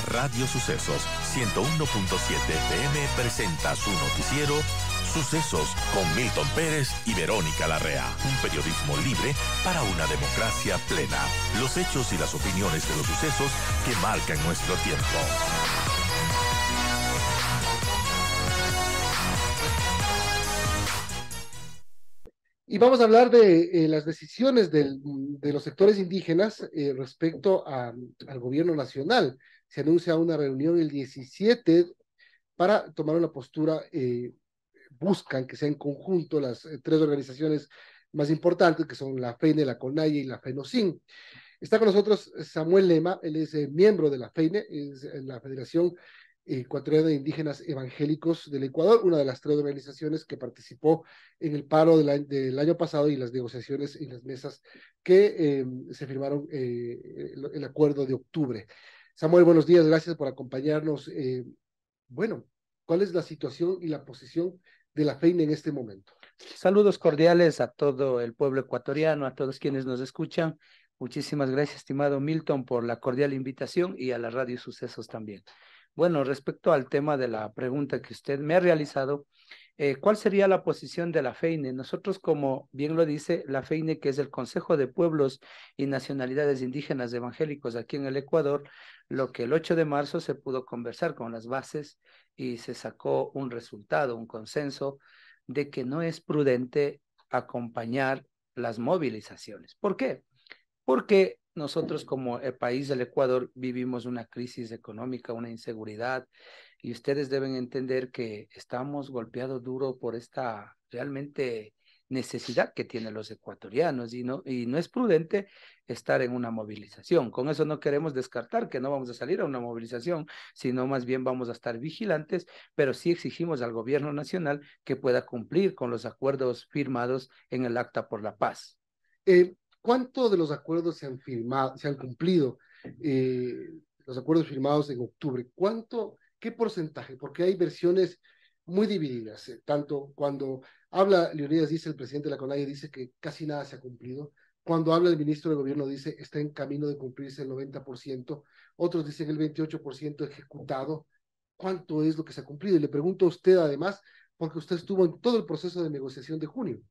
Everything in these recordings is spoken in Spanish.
Radio Sucesos 101.7 FM presenta su noticiero Sucesos con Milton Pérez y Verónica Larrea. Un periodismo libre para una democracia plena. Los hechos y las opiniones de los sucesos que marcan nuestro tiempo. Y vamos a hablar de las decisiones de los sectores indígenas respecto al gobierno nacional. Se anuncia una reunión el 17 para tomar una postura, buscan que sea en conjunto las tres organizaciones más importantes, que son la FEINE, la CONAIE y la FENOCIN. Está con nosotros Samuel Lema, él es miembro de la FEINE, es la Federación Ecuatoriana de Indígenas Evangélicos del Ecuador, una de las tres organizaciones que participó en el paro del año pasado y las negociaciones y las mesas que se firmaron el acuerdo de octubre. Samuel, buenos días, gracias por acompañarnos. Bueno, ¿cuál es la situación y la posición de la FEINE en este momento? Saludos cordiales a todo el pueblo ecuatoriano, a todos quienes nos escuchan. Muchísimas gracias, estimado Milton, por la cordial invitación y a la Radio Sucesos también. Bueno, respecto al tema de la pregunta que usted me ha realizado, ¿cuál sería la posición de la FEINE? Nosotros, como bien lo dice la FEINE, que es el Consejo de Pueblos y Nacionalidades Indígenas Evangélicos aquí en el Ecuador, lo que el 8 de marzo se pudo conversar con las bases y se sacó un resultado, un consenso de que no es prudente acompañar las movilizaciones. ¿Por qué? Porque nosotros como el país del Ecuador vivimos una crisis económica, una inseguridad, y ustedes deben entender que estamos golpeados duro por esta realmente necesidad que tienen los ecuatorianos y no es prudente estar en una movilización. Con eso no queremos descartar que no vamos a salir a una movilización, sino más bien vamos a estar vigilantes, pero sí exigimos al gobierno nacional que pueda cumplir con los acuerdos firmados en el Acta por la Paz. ¿Cuánto de los acuerdos se han firmado, se han cumplido? Los acuerdos firmados en octubre, qué porcentaje? Porque hay versiones muy divididas, tanto cuando habla Leonidas dice, el presidente de la CONAIE dice que casi nada se ha cumplido, cuando habla el ministro de gobierno dice está en camino de cumplirse el 90%, otros dicen el 28% ejecutado. ¿Cuánto es lo que se ha cumplido? Y le pregunto a usted además, porque usted estuvo en todo el proceso de negociación de julio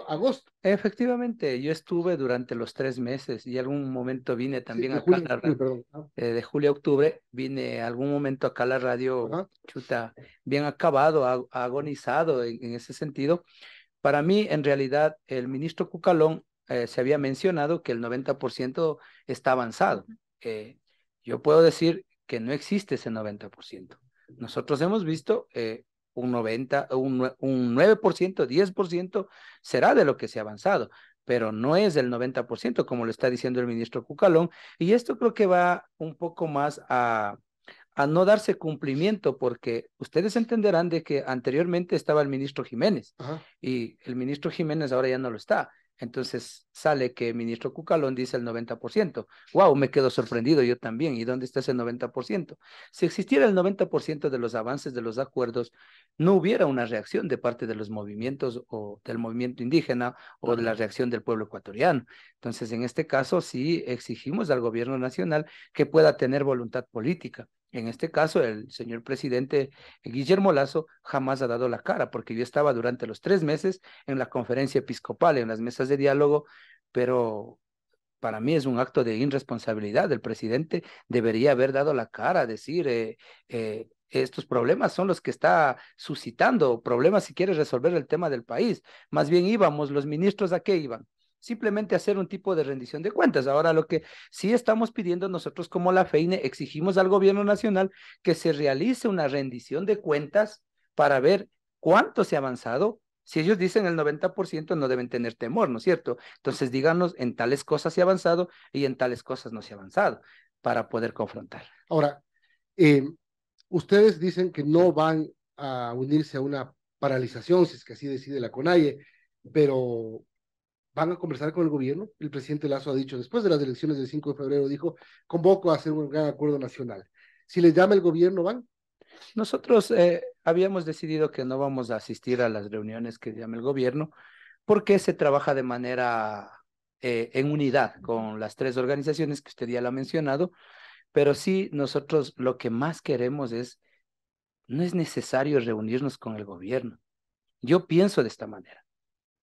a agosto. Efectivamente, yo estuve durante los 3 meses y algún momento vine también de acá julio, a la perdón. de julio a octubre, vine algún momento acá a la radio, Ajá. chuta, bien acabado, agonizado en ese sentido. Para mí, en realidad, el ministro Cucalón se había mencionado que el 90% está avanzado. Yo puedo decir que no existe ese 90%. Nosotros hemos visto un 90, un 9%, 10% será de lo que se ha avanzado, pero no es el 90%, como lo está diciendo el ministro Cucalón, y esto creo que va un poco más a no darse cumplimiento, porque ustedes entenderán de que anteriormente estaba el ministro Jiménez. Ajá. Y el ministro Jiménez ahora ya no lo está. Entonces sale que el ministro Cucalón dice el 90%. ¡Wow! Me quedo sorprendido yo también. ¿Y dónde está ese 90%? Si existiera el 90% de los avances de los acuerdos, no hubiera una reacción de parte de los movimientos o del movimiento indígena o de la reacción del pueblo ecuatoriano. Entonces, en este caso, sí exigimos al gobierno nacional que pueda tener voluntad política. En este caso, el señor presidente Guillermo Lasso jamás ha dado la cara, porque yo estaba durante los 3 meses en la conferencia episcopal, en las mesas de diálogo, pero para mí es un acto de irresponsabilidad. El presidente debería haber dado la cara, decir, estos problemas son los que está suscitando, problemas si quiere resolver el tema del país. Más bien íbamos, los ministros, ¿a qué iban? Simplemente hacer un tipo de rendición de cuentas. Ahora lo que sí estamos pidiendo nosotros como la FEINE, exigimos al gobierno nacional que se realice una rendición de cuentas para ver cuánto se ha avanzado. Si ellos dicen el 90%, no deben tener temor, ¿no es cierto? Entonces díganos en tales cosas se ha avanzado y en tales cosas no se ha avanzado para poder confrontar. Ahora, ustedes dicen que no van a unirse a una paralización, si es que así decide la CONAIE, pero van a conversar con el gobierno. El presidente Lasso ha dicho, después de las elecciones del 5 de febrero, dijo, convoco a hacer un gran acuerdo nacional. Si les llama el gobierno, ¿van? Nosotros habíamos decidido que no vamos a asistir a las reuniones que llama el gobierno porque se trabaja de manera en unidad con las tres organizaciones que usted ya lo ha mencionado, Pero sí, nosotros lo que más queremos es, no es necesario reunirnos con el gobierno. Yo pienso de esta manera.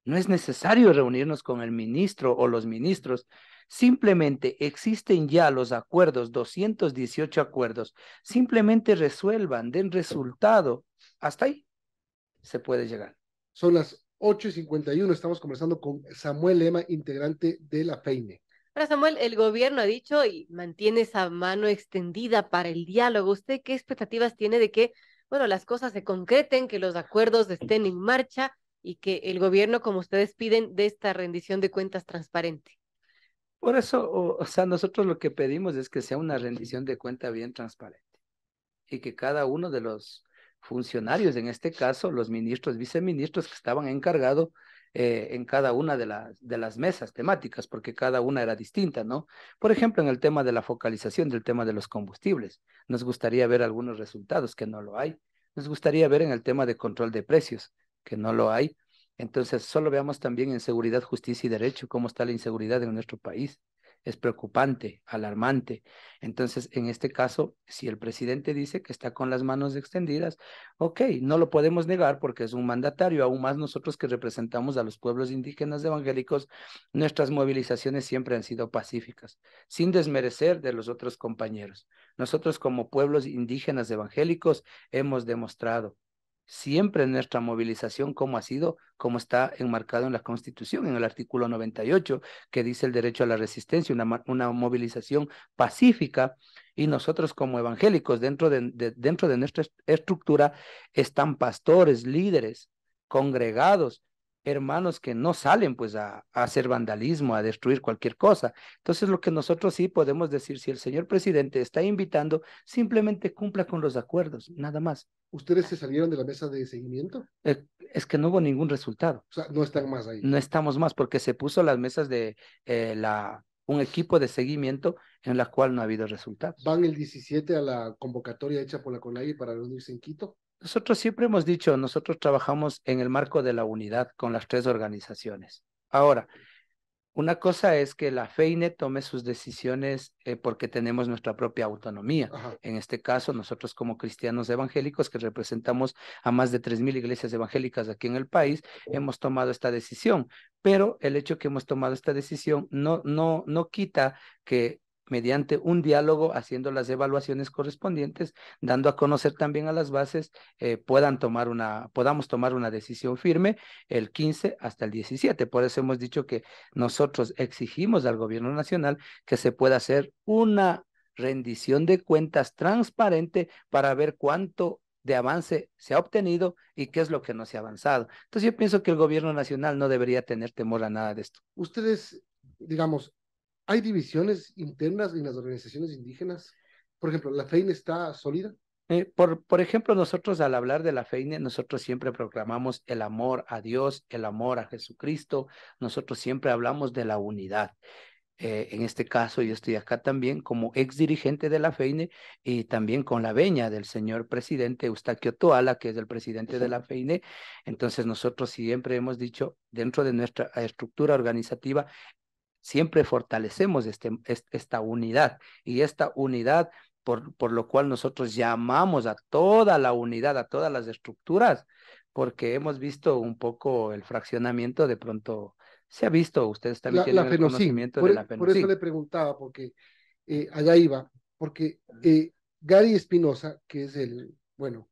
No es necesario reunirnos con el ministro o los ministros. Simplemente existen ya los acuerdos, 218 acuerdos. Simplemente resuelvan, den resultado. Hasta ahí se puede llegar. Son las 8:51. Estamos conversando con Samuel Lema, integrante de la FEINE. Ahora, Samuel, el gobierno ha dicho y mantiene esa mano extendida para el diálogo. ¿Usted qué expectativas tiene de que, bueno, las cosas se concreten, que los acuerdos estén en marcha y que el gobierno, como ustedes piden, dé esta rendición de cuentas transparente? Por eso, o sea, nosotros lo que pedimos es que sea una rendición de cuenta bien transparente y que cada uno de los funcionarios, en este caso los ministros, viceministros que estaban encargados en cada una de las mesas temáticas, porque cada una era distinta, ¿no? Por ejemplo, en el tema de la focalización del tema de los combustibles, nos gustaría ver algunos resultados, que no lo hay. Nos gustaría ver en el tema de control de precios, que no lo hay. Entonces, solo veamos también en seguridad, justicia y derecho cómo está la inseguridad en nuestro país. Es preocupante, alarmante. Entonces, en este caso, si el presidente dice que está con las manos extendidas, ok, no lo podemos negar porque es un mandatario, aún más nosotros que representamos a los pueblos indígenas evangélicos, nuestras movilizaciones siempre han sido pacíficas, sin desmerecer de los otros compañeros. Nosotros como pueblos indígenas evangélicos hemos demostrado siempre nuestra movilización como ha sido, como está enmarcado en la Constitución, en el artículo 98, que dice el derecho a la resistencia, una movilización pacífica, y nosotros como evangélicos, dentro de nuestra estructura, están pastores, líderes, congregados, hermanos que no salen pues a hacer vandalismo, a destruir cualquier cosa. Entonces lo que nosotros sí podemos decir, si el señor presidente está invitando, simplemente cumpla con los acuerdos, nada más. ¿Ustedes se salieron de la mesa de seguimiento? Es que no hubo ningún resultado. O sea, no están más ahí. No estamos más porque se puso las mesas de un equipo de seguimiento en la cual no ha habido resultados. ¿Van el 17 a la convocatoria hecha por la CONAIE para reunirse en Quito? Nosotros siempre hemos dicho, nosotros trabajamos en el marco de la unidad con las tres organizaciones. Ahora, una cosa es que la FEINE tome sus decisiones porque tenemos nuestra propia autonomía. Ajá. En este caso, nosotros como cristianos evangélicos que representamos a más de 3,000 iglesias evangélicas aquí en el país, hemos tomado esta decisión. Pero el hecho que hemos tomado esta decisión no quita que mediante un diálogo, haciendo las evaluaciones correspondientes, dando a conocer también a las bases, podamos tomar una decisión firme el 15 hasta el 17. Por eso hemos dicho que nosotros exigimos al gobierno nacional que se pueda hacer una rendición de cuentas transparente para ver cuánto de avance se ha obtenido y qué es lo que no se ha avanzado. Entonces yo pienso que el gobierno nacional no debería tener temor a nada de esto. Ustedes, digamos, ¿hay divisiones internas en las organizaciones indígenas? Por ejemplo, ¿la FEINE está sólida? Por ejemplo, nosotros al hablar de la FEINE, nosotros siempre proclamamos el amor a Dios, el amor a Jesucristo, nosotros siempre hablamos de la unidad. En este caso, yo estoy acá también como ex dirigente de la FEINE y también con la veña del señor presidente Eustaquio Toala, que es el presidente de la FEINE. Entonces, nosotros siempre hemos dicho, dentro de nuestra estructura organizativa, siempre fortalecemos esta unidad y esta unidad por lo cual nosotros llamamos a toda la unidad, a todas las estructuras, porque hemos visto un poco el fraccionamiento, de pronto se ha visto, ustedes también La tienen el FENOCIN. conocimiento de la Por eso FENOCIN. le preguntaba, porque allá iba, porque Gary Espinosa, que es bueno,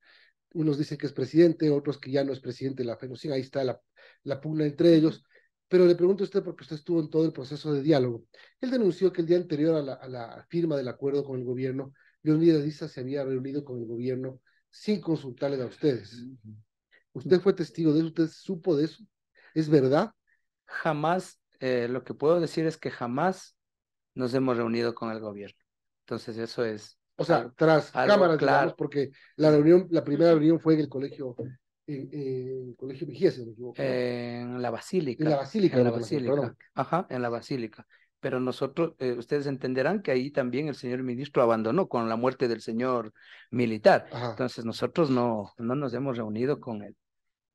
unos dicen que es presidente, otros que ya no es presidente de la FENOCIN, ahí está la pugna entre ellos, pero le pregunto a usted porque usted estuvo en todo el proceso de diálogo. Él denunció que el día anterior a la firma del acuerdo con el gobierno, Leonidas Issa se había reunido con el gobierno sin consultarles a ustedes. ¿Usted fue testigo de eso? ¿Usted supo de eso? ¿Es verdad? Jamás, lo que puedo decir es que jamás nos hemos reunido con el gobierno. Entonces eso es O sea, tras cámaras, claro. digamos, porque la primera reunión fue en el colegio, el colegio Mejía, si no me equivoco, ¿no? En la Basílica. En la Basílica, En la perdón. Basílica. Ajá, en la Basílica. Pero nosotros, ustedes entenderán que ahí también el señor ministro abandonó con la muerte del señor militar. Ajá. Entonces nosotros no nos hemos reunido con él.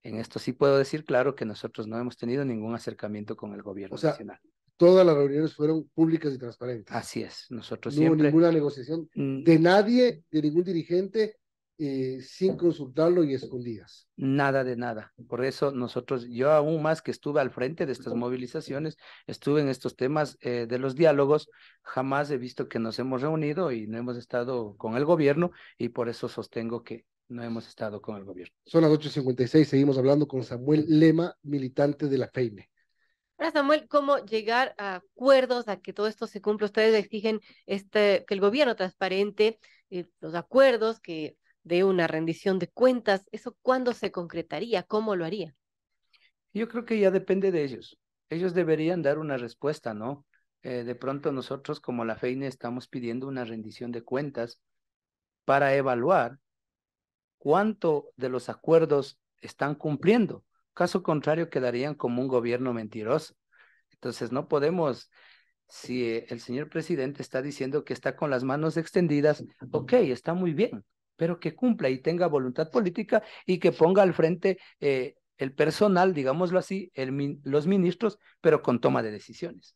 En esto sí puedo decir claro que nosotros no hemos tenido ningún acercamiento con el gobierno O sea, nacional. todas las reuniones fueron públicas y transparentes. Así es, nosotros No hubo siempre... ninguna negociación de nadie, de ningún dirigente, sin consultarlo y escondidas. Nada de nada. Por eso nosotros, yo aún más que estuve al frente de estas movilizaciones, estuve en estos temas de los diálogos, jamás he visto que nos hemos reunido y no hemos estado con el gobierno y por eso sostengo que no hemos estado con el gobierno. Son las 8:56, seguimos hablando con Samuel Lema, militante de la FEINE. Ahora, Samuel, ¿cómo llegar a acuerdos, a que todo esto se cumpla? Ustedes exigen que el gobierno transparente, los acuerdos, que dé una rendición de cuentas. ¿Eso cuándo se concretaría? ¿Cómo lo haría? Yo creo que ya depende de ellos. Ellos deberían dar una respuesta, ¿no? De pronto nosotros como la FEINE estamos pidiendo una rendición de cuentas para evaluar cuánto de los acuerdos están cumpliendo. Caso contrario, quedarían como un gobierno mentiroso. Entonces, no podemos, si el señor presidente está diciendo que está con las manos extendidas, ok, está muy bien, pero que cumpla y tenga voluntad política y que ponga al frente el personal, digámoslo así, los ministros, pero con toma de decisiones.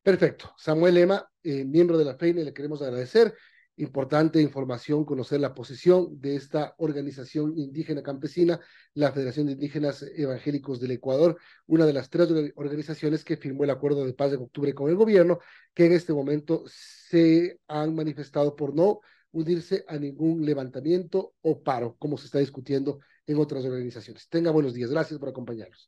Perfecto. Samuel Lema, miembro de la FEINE, le queremos agradecer. Importante información, conocer la posición de esta organización indígena campesina, la Federación de Indígenas Evangélicos del Ecuador, una de las 3 organizaciones que firmó el acuerdo de paz en octubre con el gobierno, que en este momento se han manifestado por no unirse a ningún levantamiento o paro, como se está discutiendo en otras organizaciones. Tenga buenos días. Gracias por acompañarnos.